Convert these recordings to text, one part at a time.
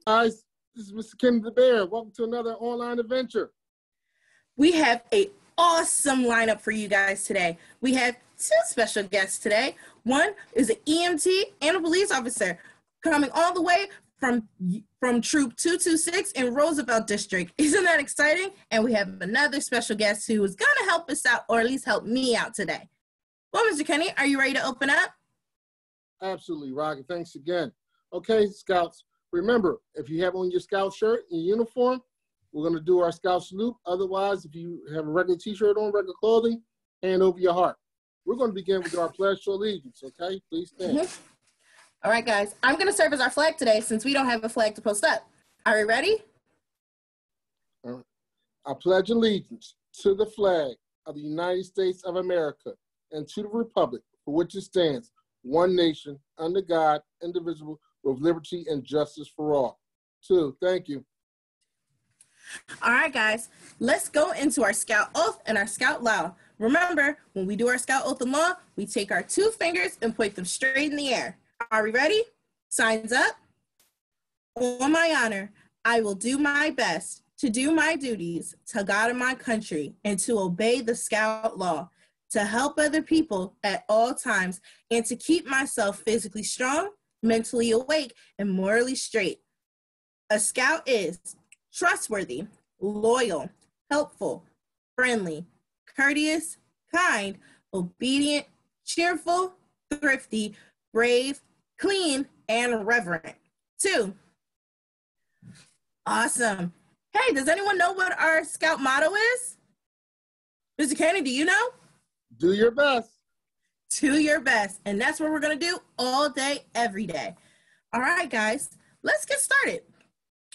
Guys, this is Mr. Kenny the Bear. Welcome to another online adventure. We have an awesome lineup for you guys today. We have two special guests today. One is an EMT and a police officer coming all the way from Troop 226 in Roosevelt District. Isn't that exciting? And we have another special guest who is going to help us out, or at least help me out today. Well, Mr. Kenny, are you ready to open up? Absolutely, Rocky. Thanks again. Okay, Scouts. Remember, if you have on your Scout shirt and uniform, we're going to do our Scout salute. Otherwise, if you have a regular T-shirt on, regular clothing, hand over your heart. We're going to begin with our Pledge to Allegiance, okay? Please stand. Mm-hmm. All right, guys. I'm going to serve as our flag today since we don't have a flag to post up. Are you ready? All right. I pledge allegiance to the flag of the United States of America and to the republic for which it stands, one nation, under God, indivisible, with liberty and justice for all. Two, thank you. All right, guys, let's go into our Scout Oath and our Scout Law. Remember, when we do our Scout Oath and Law, we take our two fingers and point them straight in the air. Are we ready? Signs up. On my honor, I will do my best to do my duties to God and my country and to obey the Scout Law, to help other people at all times, and to keep myself physically strong, mentally awake, and morally straight. A Scout is trustworthy, loyal, helpful, friendly, courteous, kind, obedient, cheerful, thrifty, brave, clean, and reverent. Two. Awesome. Hey, does anyone know what our Scout motto is? Mr. Kenny, do you know? Do your best. Do your best. And that's what we're going to do all day, every day. All right, guys, let's get started.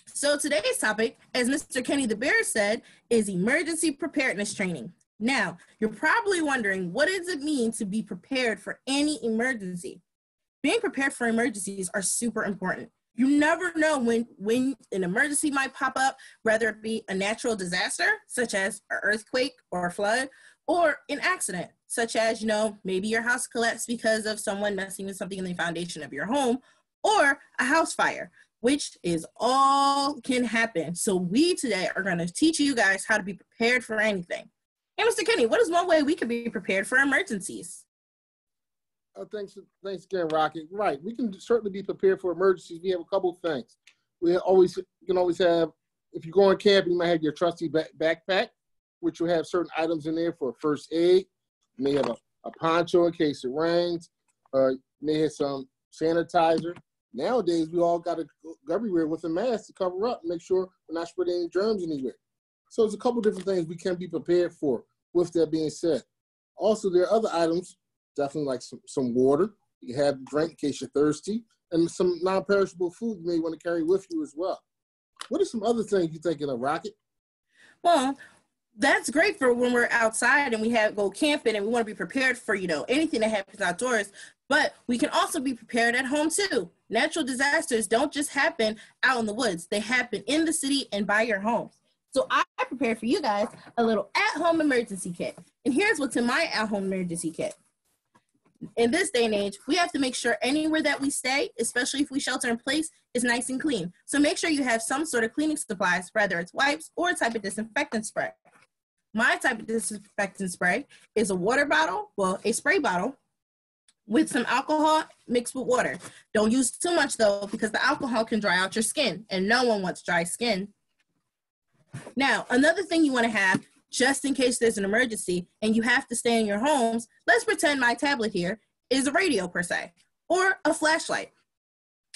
So today's topic, as Mr. Kenny the Bear said, is emergency preparedness training. Now, you're probably wondering, what does it mean to be prepared for any emergency? Being prepared for emergencies are super important. You never know when an emergency might pop up, whether it be a natural disaster, such as an earthquake or a flood, or an accident, such as, maybe your house collapsed because of someone messing with something in the foundation of your home, or a house fire, which is all can happen. So we today are going to teach you guys how to be prepared for anything. Hey, Mr. Kenny, what is one way we can be prepared for emergencies? Thanks again, Rocky. Right, we can certainly be prepared for emergencies. We have a couple of things. You can always have, if you go on camping, you might have your trusty backpack, which will have certain items in there for first aid. You may have a poncho in case it rains. You may have some sanitizer. Nowadays, we all got to go everywhere with a mask to cover up and make sure we're not spreading any germs anywhere. So there's a couple different things we can be prepared for. With that being said, also there are other items, definitely like some water. You can have a drink in case you're thirsty, and some non-perishable food you may want to carry with you as well. What are some other things you're thinking of, Rocket? Well, that's great for when we're outside and we go camping and we want to be prepared for, anything that happens outdoors. But we can also be prepared at home too. Natural disasters don't just happen out in the woods. They happen in the city and by your homes. So I prepared for you guys a little at-home emergency kit. And here's what's in my at-home emergency kit. In this day and age, we have to make sure anywhere that we stay, especially if we shelter in place, is nice and clean. So make sure you have some sort of cleaning supplies, whether it's wipes or a type of disinfectant spray. My type of disinfectant spray is a spray bottle with some alcohol mixed with water. Don't use too much though, because the alcohol can dry out your skin, and no one wants dry skin. Now, another thing you want to have, just in case there's an emergency and you have to stay in your homes, let's pretend my tablet here is a radio per se, or a flashlight.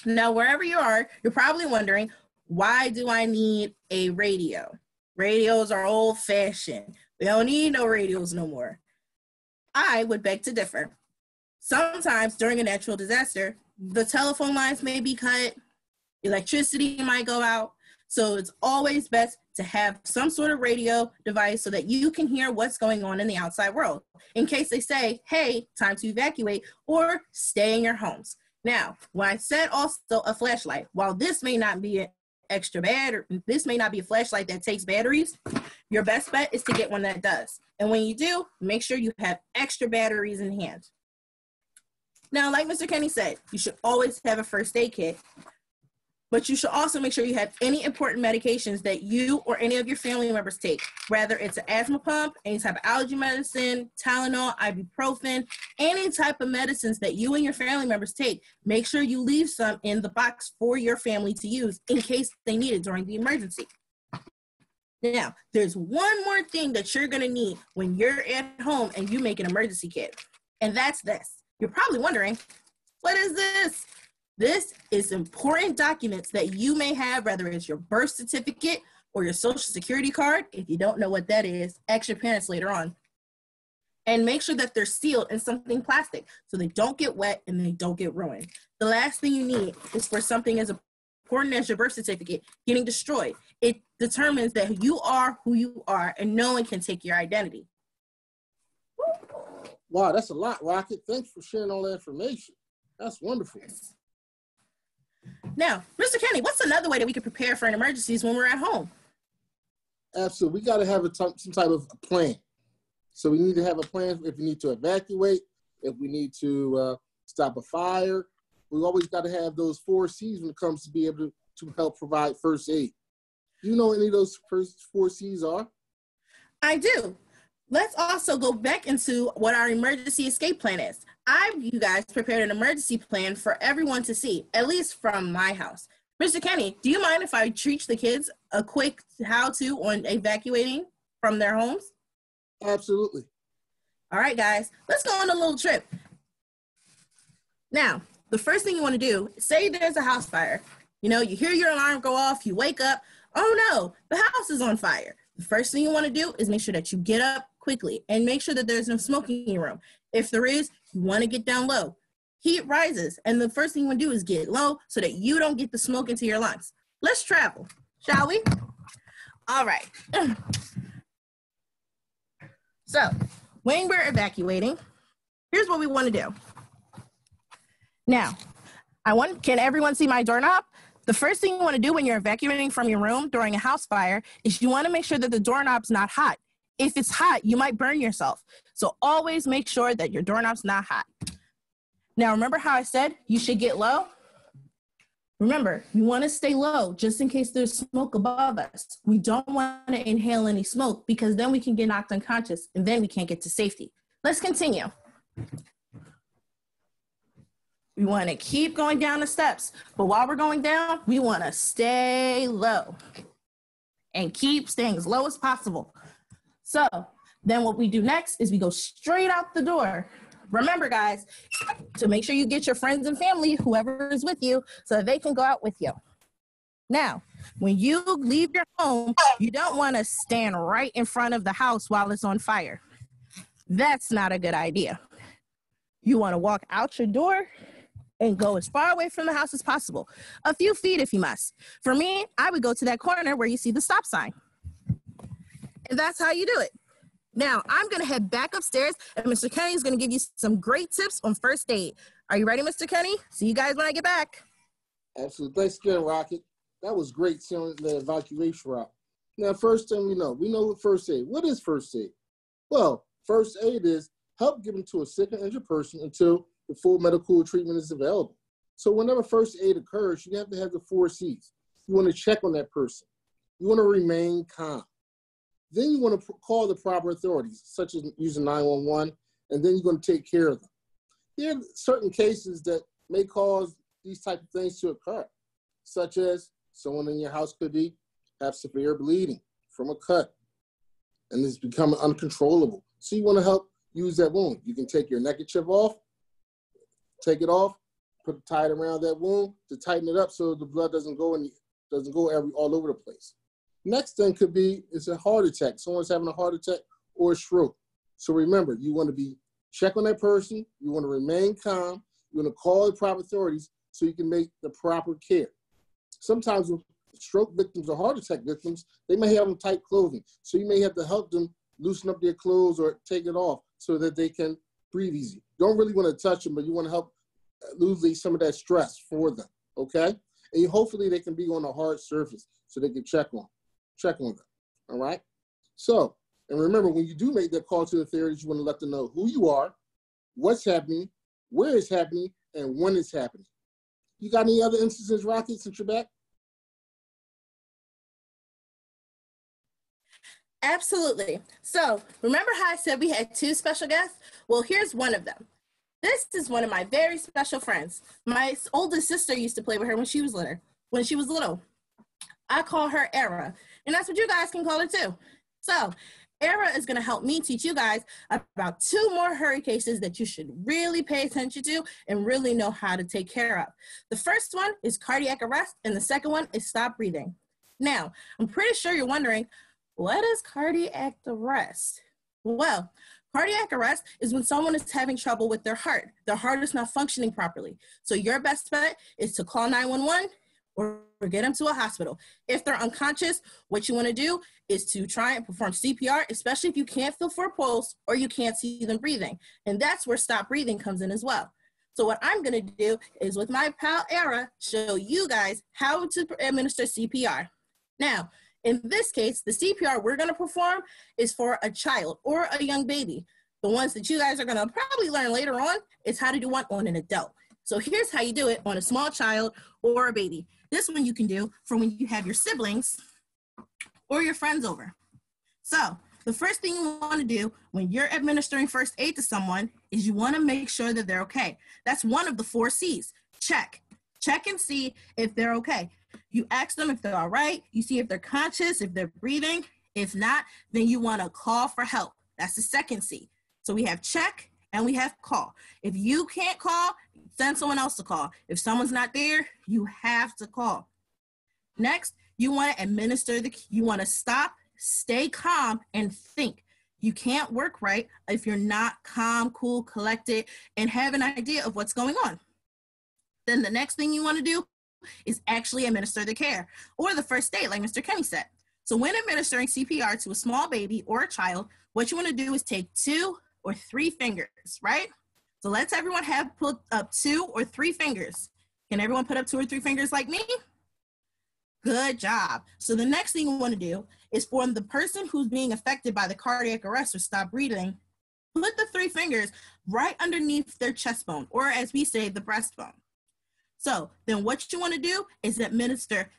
Now, wherever you are, you're probably wondering, why do I need a radio? Radios are old-fashioned. We don't need no radios no more. I would beg to differ. Sometimes during a natural disaster, the telephone lines may be cut, electricity might go out, so it's always best to have some sort of radio device so that you can hear what's going on in the outside world, in case they say, hey, time to evacuate, or stay in your homes. Now, when I said also a flashlight, while this may not be an extra bad, or this may not be a flashlight that takes batteries, your best bet is to get one that does. And when you do, make sure you have extra batteries in hand. Now, like Mr. Kenny said, you should always have a first aid kit. But you should also make sure you have any important medications that you or any of your family members take, whether it's an asthma pump, any type of allergy medicine, Tylenol, ibuprofen, any type of medicines that you and your family members take. Make sure you leave some in the box for your family to use in case they need it during the emergency. Now, there's one more thing that you're going to need when you're at home and you make an emergency kit, and that's this. You're probably wondering, what is this? This is important documents that you may have, whether it's your birth certificate or your social security card. If you don't know what that is, ask your parents later on. And make sure that they're sealed in something plastic so they don't get wet and they don't get ruined. The last thing you need is for something as important as your birth certificate getting destroyed. It determines that you are who you are and no one can take your identity. Wow, that's a lot, Rocket. Thanks for sharing all that information. That's wonderful. Now, Mr. Kenny, what's another way that we can prepare for emergencies when we're at home? Absolutely. We got to have some type of plan. So we need to have a plan if we need to evacuate, if we need to stop a fire. We always got to have those 4 C's when it comes to be able to help provide first aid. Do you know what any of those first 4 C's are? I do. Let's also go back into what our emergency escape plan is. You guys prepared an emergency plan for everyone to see, at least from my house. Mr. Kenny, do you mind if I teach the kids a quick how-to on evacuating from their homes? Absolutely. All right, guys, let's go on a little trip. Now, the first thing you want to do, say there's a house fire. You know, you hear your alarm go off, you wake up, oh no, the house is on fire. The first thing you want to do is make sure that you get up quickly and make sure that there's no smoking in your room. If there is, you want to get down low. Heat rises, and the first thing you want to do is get low so that you don't get the smoke into your lungs. Let's travel, shall we? All right. So, when we're evacuating, here's what we want to do. Now, can everyone see my doorknob? The first thing you want to do when you're evacuating from your room during a house fire is you want to make sure that the doorknob's not hot. If it's hot, you might burn yourself. So always make sure that your doorknob's not hot. Now, remember how I said you should get low? Remember, you want to stay low just in case there's smoke above us. We don't want to inhale any smoke because then we can get knocked unconscious and then we can't get to safety. Let's continue. We want to keep going down the steps, but while we're going down, we want to stay low and keep staying as low as possible. So then what we do next is we go straight out the door. Remember, guys, to make sure you get your friends and family, whoever is with you, so that they can go out with you. Now, when you leave your home, you don't want to stand right in front of the house while it's on fire. That's not a good idea. You want to walk out your door and go as far away from the house as possible. A few feet if you must. For me, I would go to that corner where you see the stop sign. And that's how you do it. Now, I'm going to head back upstairs, and Mr. Kenny is going to give you some great tips on first aid. Are you ready, Mr. Kenny? See you guys when I get back. Absolutely. Thanks again, Rocket. That was great seeing the evacuation route. Now, first thing we know first aid. What is first aid? Well, first aid is help given to a sick and injured person until the full medical treatment is available. So whenever first aid occurs, you have to have the 4 C's. You want to check on that person. You want to remain calm. Then you want to call the proper authorities, such as using 911, and then you're going to take care of them. There are certain cases that may cause these type of things to occur, such as someone in your house could have severe bleeding from a cut, and it's becoming uncontrollable. So you want to help use that wound. You can take your neckerchief off, take it off, tie it around that wound to tighten it up so the blood doesn't go all over the place. Next thing could be is a heart attack. Someone's having a heart attack or a stroke. So remember, you want to check on that person. You want to remain calm. You want to call the proper authorities so you can make the proper care. Sometimes with stroke victims or heart attack victims, they may have on tight clothing. So you may have to help them loosen up their clothes or take it off so that they can breathe easy. Don't really want to touch them, but you want to help alleviate some of that stress for them, okay? And hopefully they can be on a hard surface so they can check on them, all right? So, and remember, when you do make that call to the authorities, you want to let them know who you are, what's happening, where it's happening, and when it's happening. You got any other instances, Rocky, since you're back? Absolutely. So remember how I said we had 2 special guests? Well, here's one of them. This is one of my very special friends. My oldest sister used to play with her when she was little. I call her Era, and that's what you guys can call her too. So Era is going to help me teach you guys about 2 more hurry cases that you should really pay attention to and really know how to take care of. The first one is cardiac arrest, and the second one is stop breathing. Now, I'm pretty sure you're wondering, what is cardiac arrest? Well, cardiac arrest is when someone is having trouble with their heart. Their heart is not functioning properly. So your best bet is to call 911 or get them to a hospital. If they're unconscious, what you want to do is to try and perform CPR, especially if you can't feel for a pulse or you can't see them breathing. And that's where stop breathing comes in as well. So what I'm going to do is, with my pal Era, show you guys how to administer CPR. Now, in this case, the CPR we're going to perform is for a child or a young baby. The ones that you guys are going to probably learn later on is how to do one on an adult. So here's how you do it on a small child or a baby. This one you can do for when you have your siblings or your friends over. So the first thing you want to do when you're administering first aid to someone is you want to make sure that they're okay. That's one of the 4 C's. Check. Check and see if they're okay. You ask them if they're all right. You see if they're conscious, if they're breathing. If not, then you want to call for help. That's the second C. So we have check and we have call. If you can't call, send someone else to call. If someone's not there, you have to call. Next, you want to you want to stop, stay calm, and think. You can't work right if you're not calm, cool, collected, and have an idea of what's going on. Then the next thing you want to do is actually administer the care or the first aid, like Mr. Kenny said. So when administering CPR to a small baby or a child, what you want to do is take 2 or 3 fingers, right? So let's everyone put up 2 or 3 fingers. Can everyone put up 2 or 3 fingers like me? Good job. So the next thing you want to do is for the person who's being affected by the cardiac arrest or stop breathing, put the 3 fingers right underneath their chest bone, or as we say, the breastbone. So then what you want to do is administer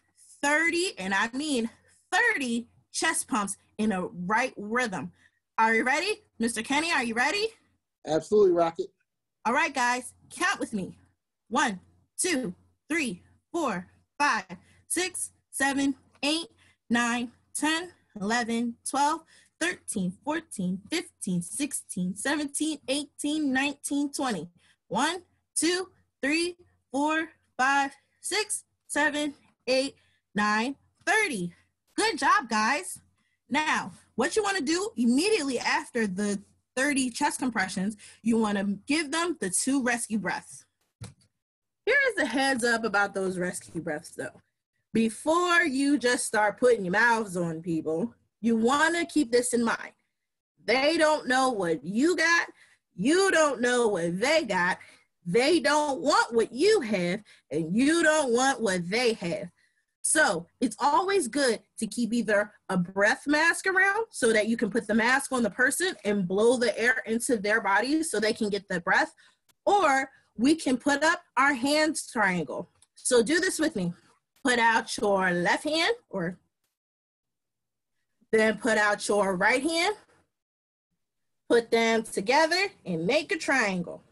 30, and I mean 30 chest pumps in a right rhythm. Are you ready? Mr. Kenny, are you ready? Absolutely, Rocket. All right, guys, count with me. 1, 2, 3, 4, 5, 6, 7, 8, 9, 10, 11, 12, 13, 14, 15, 16, 17, 18, 19, 20. 1, 2, 3, 4, 5, 6, 7, 8, 9, 30. Good job, guys. Now, what you want to do immediately after the 30 chest compressions, you want to give them the 2 rescue breaths. Here's a heads up about those rescue breaths, though. Before you just start putting your mouths on people, you want to keep this in mind. They don't know what you got. You don't know what they got. They don't want what you have, and you don't want what they have. So it's always good to keep either a breath mask around so that you can put the mask on the person and blow the air into their bodies so they can get the breath, or we can put up our hands triangle. So do this with me. Put out your left hand, or then put out your right hand. Put them together and make a triangle.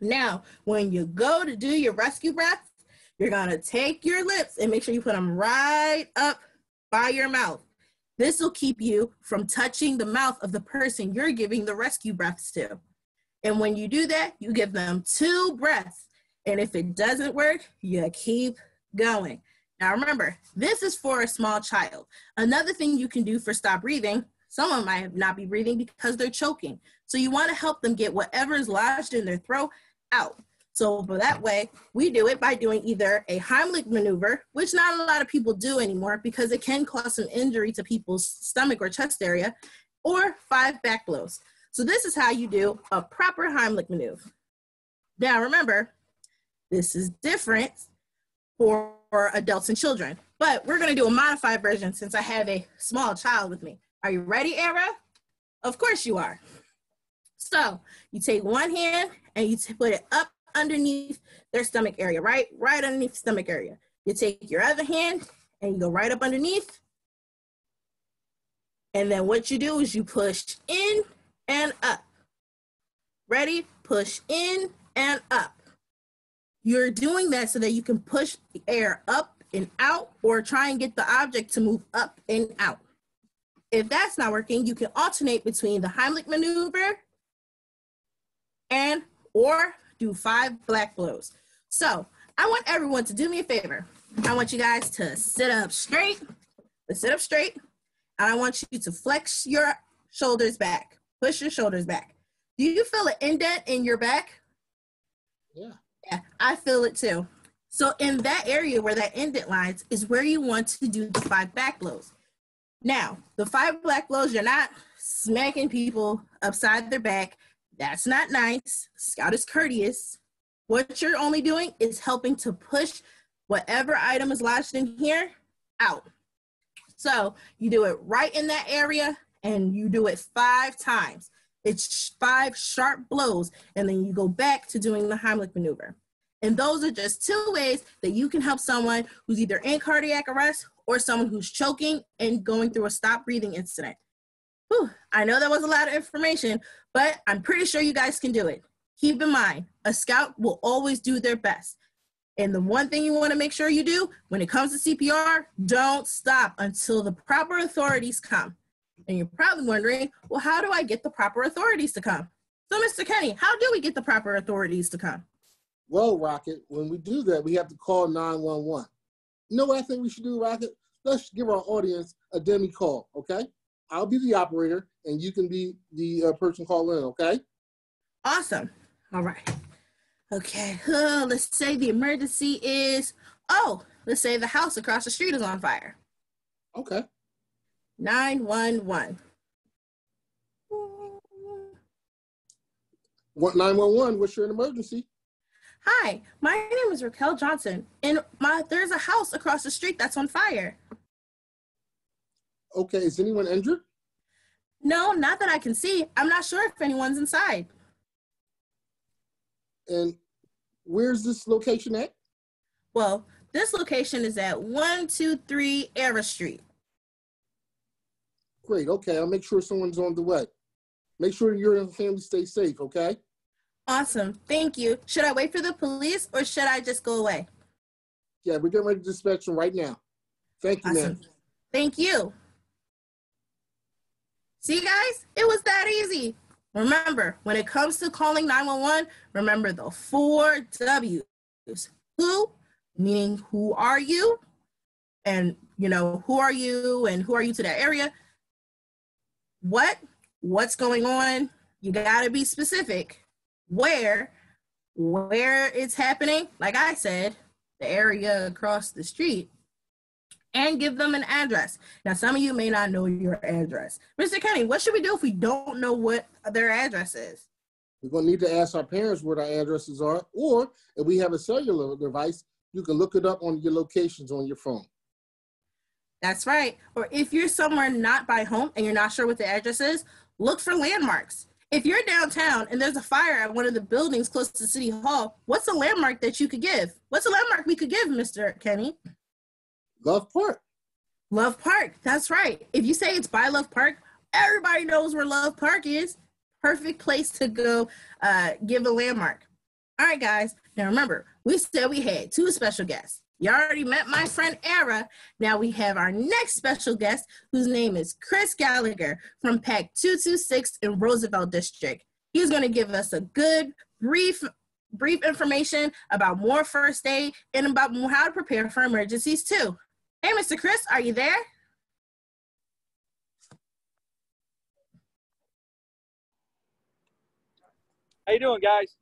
Now, when you go to do your rescue breath, you're gonna take your lips and make sure you put them right up by your mouth. This will keep you from touching the mouth of the person you're giving the rescue breaths to. And when you do that, you give them 2 breaths. And if it doesn't work, you keep going. Now remember, this is for a small child. Another thing you can do for stop breathing, someone might not be breathing because they're choking. So you wanna help them get whatever is lodged in their throat out. So for that way, we do it by doing either a Heimlich maneuver, which not a lot of people do anymore because it can cause some injury to people's stomach or chest area, or 5 back blows. So this is how you do a proper Heimlich maneuver. Now remember, this is different for adults and children, but we're gonna do a modified version since I have a small child with me. Are you ready, Era? Of course you are. So you take one hand and you put it up underneath their stomach area, right underneath the stomach area. You take your other hand and you go right up underneath. And then what you do is you push in and up. Ready? Push in and up. You're doing that so that you can push the air up and out, or try and get the object to move up and out. If that's not working, you can alternate between the Heimlich maneuver and or do 5 black blows. So I want everyone to do me a favor. I want you guys to sit up straight, and I want you to flex your shoulders back. Push your shoulders back. Do you feel an indent in your back? Yeah. Yeah, I feel it too. So in that area where that indent lies is where you want to do the 5 back blows. Now, the 5 black blows, you're not smacking people upside their back. That's not nice. Scout is courteous. What you're only doing is helping to push whatever item is lodged in here out. So you do it right in that area, and you do it 5 times. It's 5 sharp blows, and then you go back to doing the Heimlich maneuver. And those are just 2 ways that you can help someone who's either in cardiac arrest or someone who's choking and going through a stop breathing incident. Whew, I know that was a lot of information, but I'm pretty sure you guys can do it. Keep in mind, a scout will always do their best. And the one thing you want to make sure you do when it comes to CPR, don't stop until the proper authorities come. And you're probably wondering, well, how do I get the proper authorities to come? So, Mr. Kenny, how do we get the proper authorities to come? Well, Rocket, when we do that, we have to call 911. You know what I think we should do, Rocket? Let's give our audience a demi call, okay? I'll be the operator, and you can be the person calling in, okay? Awesome. All right. Okay, let's say the emergency is, let's say the house across the street is on fire. Okay. 911. 911, what's your emergency? Hi, my name is Raquel Johnson, and there's a house across the street that's on fire. Okay, is anyone injured? No, not that I can see. I'm not sure if anyone's inside. And where's this location at? Well, this location is at 123 Era Street. Great, okay, I'll make sure someone's on the way. Make sure you and your family stay safe, okay? Awesome, thank you. Should I wait for the police or should I just go away? Yeah, we're getting ready to dispatch them right now. Thank you, Awesome. ma'am. Thank you. See, guys, it was that easy. Remember, when it comes to calling 911, remember the 4 W's. Who, meaning who are you? And, who are you and who are you to that area? What's going on? You gotta be specific. Where it's happening, like I said, the area across the street, and give them an address. Now, some of you may not know your address. Mr. Kenny, what should we do if we don't know what their address is? We're going to need to ask our parents where their addresses are, or if we have a cellular device, you can look it up on your locations on your phone. That's right. Or if you're somewhere not by home and you're not sure what the address is, look for landmarks. If you're downtown and there's a fire at one of the buildings close to City Hall, what's a landmark that you could give? What's a landmark we could give, Mr. Kenny? Love Park. Love Park, that's right. If you say it's by Love Park, everybody knows where Love Park is. Perfect place to go give a landmark. All right, guys. Now remember, we said we had 2 special guests. You already met my friend Era. Now we have our next special guest, whose name is Chris Gallagher from PAC 226 in Roosevelt District. He's going to give us a good, brief information about more first aid and about how to prepare for emergencies too. Hey, Mr. Chris, are you there? How you doing, guys?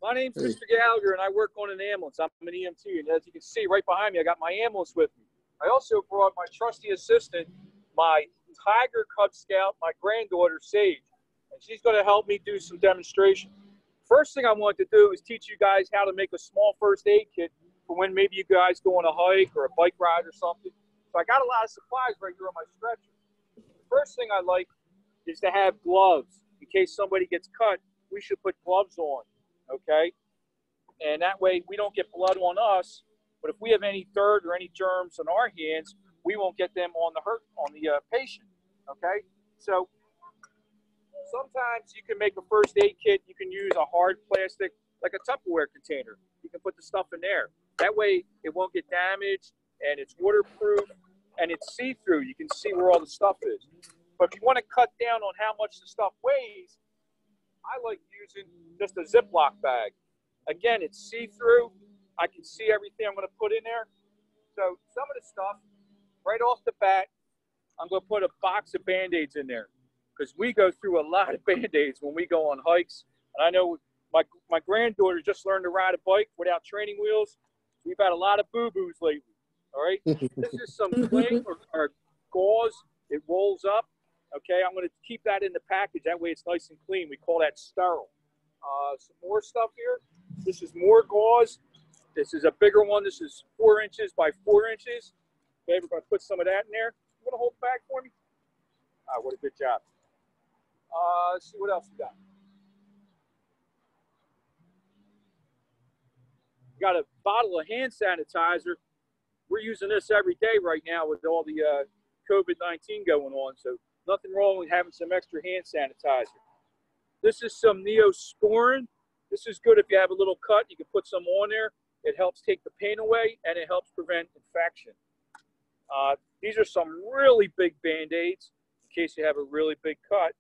My name's Mr. Gallagher, and I work on an ambulance. I'm an EMT, and as you can see right behind me, I got my ambulance with me. I also brought my trusty assistant, my Tiger Cub Scout, my granddaughter, Sage, and she's going to help me do some demonstration. First thing I want to do is teach you guys how to make a small first aid kit for when maybe you guys go on a hike or a bike ride or something. So I got a lot of supplies right here on my stretcher. The first thing I like is to have gloves. In case somebody gets cut, we should put gloves on, okay? And that way we don't get blood on us, but if we have any dirt or any germs on our hands, we won't get them on the patient. Okay, so sometimes you can make a first aid kit. You can use a hard plastic, like a Tupperware container. You can put the stuff in there. That way it won't get damaged, and it's waterproof, and it's see-through. You can see where all the stuff is. But if you want to cut down on how much the stuff weighs, I like using just a Ziploc bag. Again, it's see-through. I can see everything I'm going to put in there. So some of the stuff, right off the bat, I'm going to put a box of Band-Aids in there, because we go through a lot of Band-Aids when we go on hikes. And I know my granddaughter just learned to ride a bike without training wheels. We've had a lot of boo-boos lately, all right? This is some cling or gauze. It rolls up, okay? I'm going to keep that in the package. That way it's nice and clean. We call that sterile. Some more stuff here. This is more gauze. This is a bigger one. This is 4 inches by 4 inches. Okay, we're going to put some of that in there. You want to hold it back for me? What a good job. Let's see what else we got. Got a bottle of hand sanitizer. We're using this every day right now with all the COVID-19 going on, so nothing wrong with having some extra hand sanitizer. This is some Neosporin. This is good if you have a little cut. You can put some on there. It helps take the pain away, and it helps prevent infection. These are some really big Band-Aids in case you have a really big cut.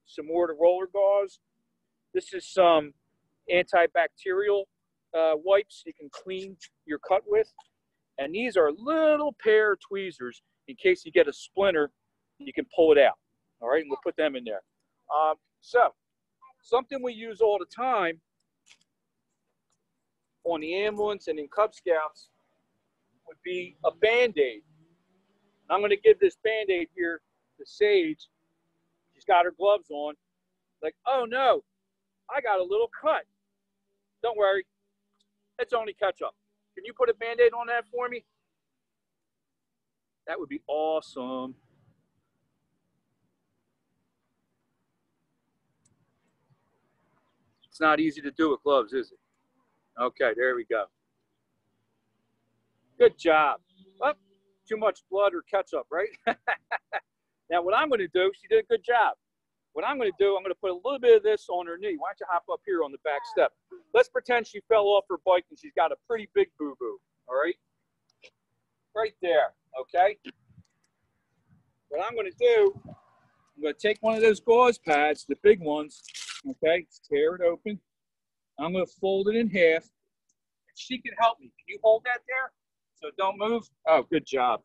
Some more to roller gauze. This is some antibacterial wipes you can clean your cut with. And these are little pair of tweezers in case you get a splinter, you can pull it out. All right, and we'll put them in there. So, something we use all the time on the ambulance and in Cub Scouts would be a Band-Aid. I'm going to give this Band-Aid here to Sage. She's got her gloves on. Like, oh no, I got a little cut. Don't worry, it's only ketchup. Can you put a Band-Aid on that for me? That would be awesome. It's not easy to do with gloves, is it? Okay, there we go. Good job. Oh, too much blood or ketchup, right? Now, what I'm going to do, she did a good job. What I'm going to do, I'm going to put a little bit of this on her knee. Why don't you hop up here on the back step? Let's pretend she fell off her bike and she's got a pretty big boo-boo, all right? Right there, okay? What I'm going to do, I'm going to take one of those gauze pads, the big ones, okay? Tear it open. I'm going to fold it in half. She can help me. Can you hold that there? So don't move. Oh, good job.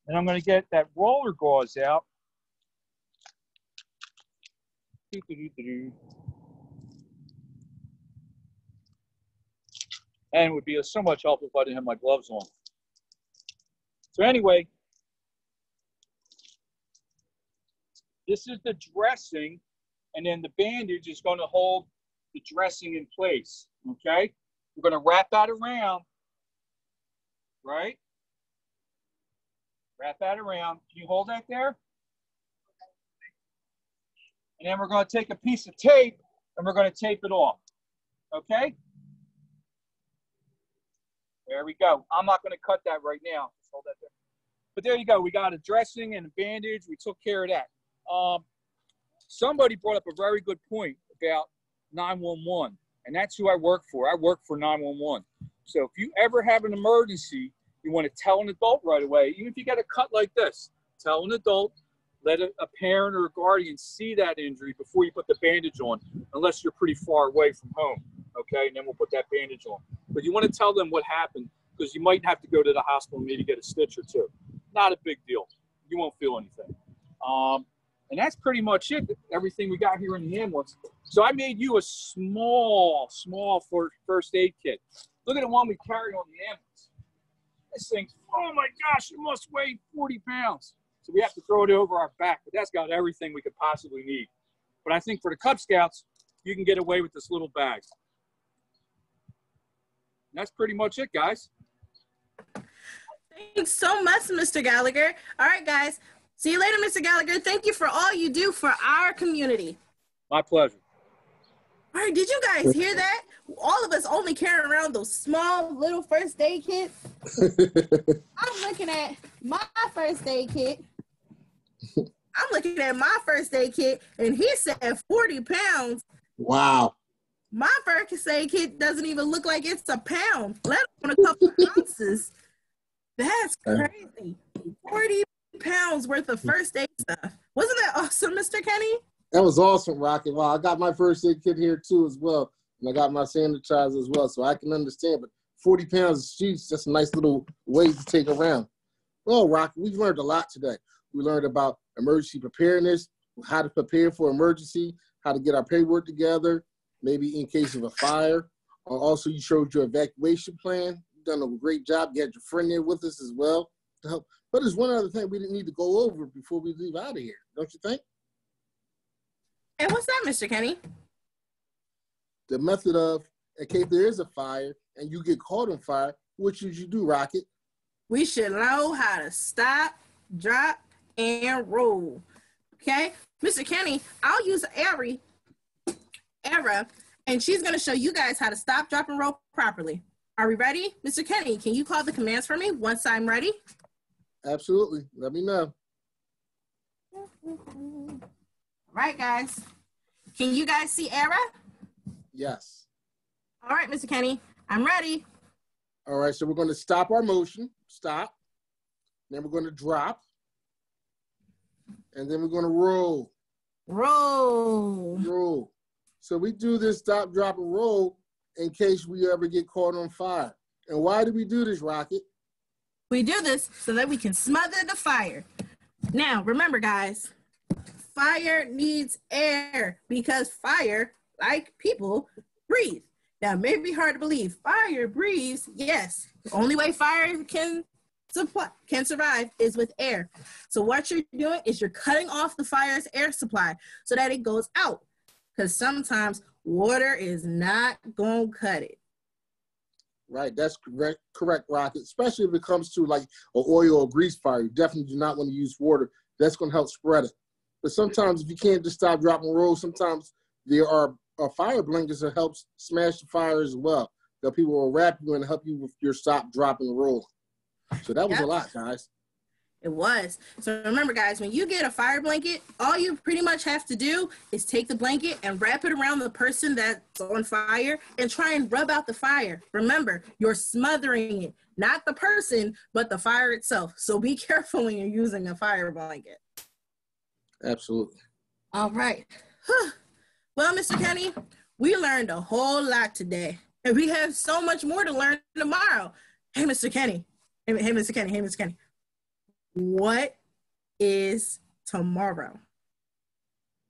And I'm going to get that roller gauze out. And it would be so much help if I didn't have my gloves on. So anyway, this is the dressing, and then the bandage is going to hold the dressing in place, okay? We're going to wrap that around, right? Wrap that around. Can you hold that there? And then we're going to take a piece of tape and we're going to tape it off, okay? There we go. I'm not going to cut that right now. Just hold that there. But there you go. We got a dressing and a bandage. We took care of that. Somebody brought up a very good point about 911, and that's who I work for. I work for 911. So if you ever have an emergency, you want to tell an adult right away. Even if you get a cut like this, tell an adult. Let a parent or a guardian see that injury before you put the bandage on, unless you're pretty far away from home, okay? And then we'll put that bandage on. But you want to tell them what happened, because you might have to go to the hospital and maybe get a stitch or two. Not a big deal. You won't feel anything. And that's pretty much it, everything we got here in the ambulance. So I made you a small first aid kit. Look at the one we carry on the ambulance. This thing's, oh my gosh, it must weigh 40 pounds. So we have to throw it over our back, but that's got everything we could possibly need. But I think for the Cub Scouts, you can get away with this little bag. And that's pretty much it, guys. Thanks so much, Mr. Gallagher. All right, guys. See you later, Mr. Gallagher. Thank you for all you do for our community. My pleasure. All right, did you guys hear that? All of us only carrying around those small little first aid kits. I'm looking at my first aid kit. And he said 40 pounds. Wow. My first aid kit doesn't even look like it's a pound, let alone a couple of ounces. That's crazy. 40 pounds worth of first aid stuff. Wasn't that awesome, Mr. Kenny? That was awesome, Rocket. Wow, I got my first aid kit here too as well. And I got my sanitizer as well, so I can understand. But 40 pounds, geez, that's a nice little weight to take around. Well, Rocket, we've learned a lot today. We learned about emergency preparedness, how to prepare for emergency, how to get our paperwork together, maybe in case of a fire. Also, you showed your evacuation plan. You've done a great job. You had your friend there with us as well to help. But there's one other thing we didn't need to go over before we leave out of here, don't you think? And what's that, Mr. Kenny? The method of, in case there is a fire and you get caught on fire, what should you do, Rocket? We should know how to stop, drop, and roll. Okay? Mr. Kenny, I'll use Era, and she's going to show you guys how to stop, drop, and roll properly. Are we ready? Mr. Kenny, can you call the commands for me once I'm ready? Absolutely. Let me know. All right, guys. Can you guys see Era? Yes. All right, Mr. Kenny, I'm ready. All right, so we're going to stop our motion. Stop. Then we're going to drop. And then we're going to roll. Roll. Roll. So we do this stop, drop, and roll in case we ever get caught on fire. And why do we do this, Rocket? We do this so that we can smother the fire. Now, remember, guys, fire needs air because fire, like people, breathe. Now, it may be hard to believe. Fire breathes, yes. The only way fire can survive is with air. So what you're doing is you're cutting off the fire's air supply so that it goes out. Because sometimes water is not going to cut it. Right, that's correct, Rocket. Especially if it comes to like an oil or grease fire, you definitely do not want to use water. That's going to help spread it. But sometimes if you can't just stop, drop, and roll, sometimes there are fire blankets that help smash the fire as well. That people will wrap you and help you with your stop, drop, and roll. So that was a lot, guys. It was. So remember, guys, when you get a fire blanket, all you pretty much have to do is take the blanket and wrap it around the person that's on fire and try and rub out the fire. Remember, you're smothering it, not the person, but the fire itself. So be careful when you're using a fire blanket. Absolutely. All right. Well, Mr. Kenny, we learned a whole lot today, and we have so much more to learn tomorrow. Hey, Mr. Kenny. Hey, Mr. Kenny. Hey, Mr. Kenny. What is tomorrow?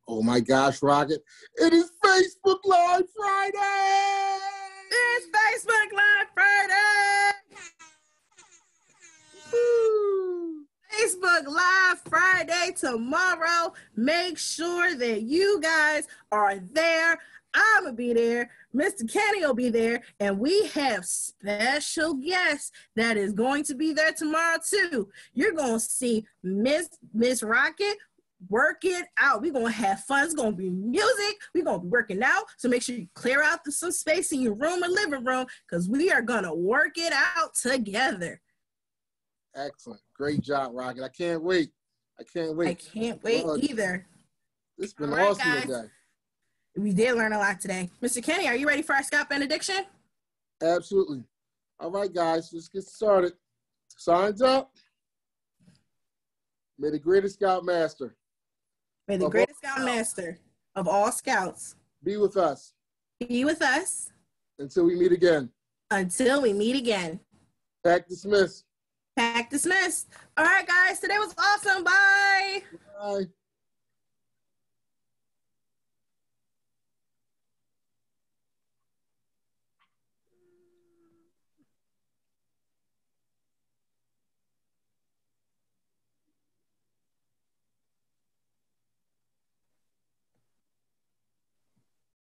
Oh my gosh, Rocket. It is Facebook Live Friday! It's Facebook Live Friday! Woo. Facebook Live Friday tomorrow. Make sure that you guys are there. I'm going to be there. Mr. Kenny will be there. And we have special guests that is going to be there tomorrow, too. You're going to see Miss Rocket work it out. We're going to have fun. It's going to be music. We're going to be working out. So make sure you clear out some space in your room or living room because we are going to work it out together. Excellent. Great job, Rocket. I can't wait. I can't wait Either. It's been awesome guys. Today. We did learn a lot today. Mr. Kenny, are you ready for our Scout benediction? Absolutely. All right, guys, let's get started. Signs up. May the greatest Scout Master. May the greatest Scout Master of all Scouts be with us. Be with us. Until we meet again. Until we meet again. Pack dismissed. Pack dismissed. All right, guys, today was awesome. Bye. Bye.